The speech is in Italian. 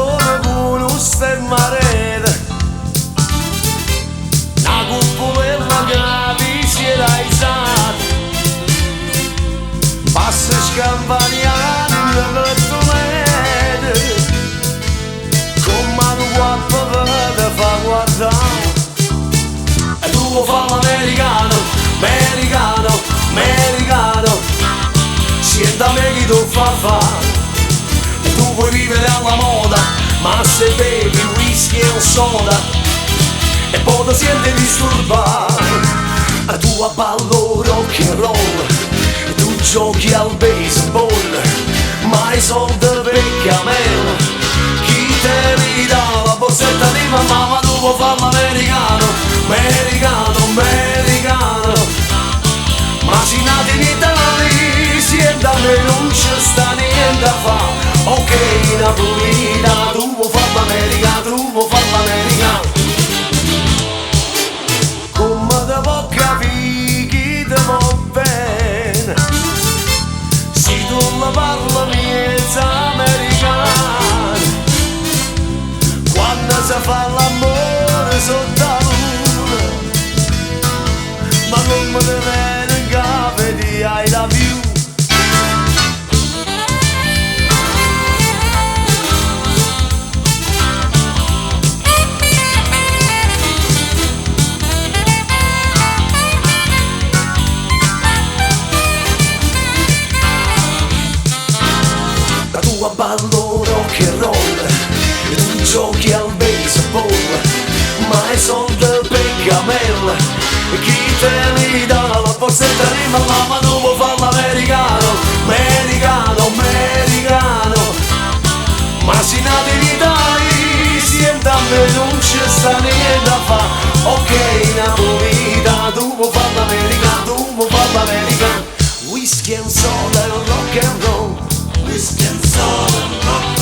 persone con un stemmarete, una cupolella che vi si era alzata, passa scampagnando per Toledo, con mano guappa per te fa guardare. E tu vuoi fare l'americano, americano, americano, sienta me chi tu fa fare. E tu vuoi vivere alla moda, ma se bevi whisky e un soda e poi ti senti disturbare. E tu ballo rock and roll, e tu giochi al baseball, ma i soldi per cammello chi te li dà? La borsetta di mamma. Ma tu vuoi fare l'americano, americano, americano, ma si nati in Italia, sienta me non c'è sta niente a fa'. Ok, Napolina, tu vuoi fare l'americano, tu vuoi fare l'americano. Come te può capire chi te va bene, se tu la parli miezza americana, quando si fa l'amore sotto la luna, ma non me ne viene in capo di I love you. Tu ballo rock and roll, e tu giochi al baseball, ma i soldi per camella chi te li dà? La borsetta di mamma. Ma tu vuoi fare l'americano, americano, americano, ma si nati in Italia, sienta me non c'è sta niente a fa'. Ok, Napolita, tu vuoi fare l'americano, tu vuoi fare l'americano. Whisky and soda, rock and roll, whisky and soda, rock and roll.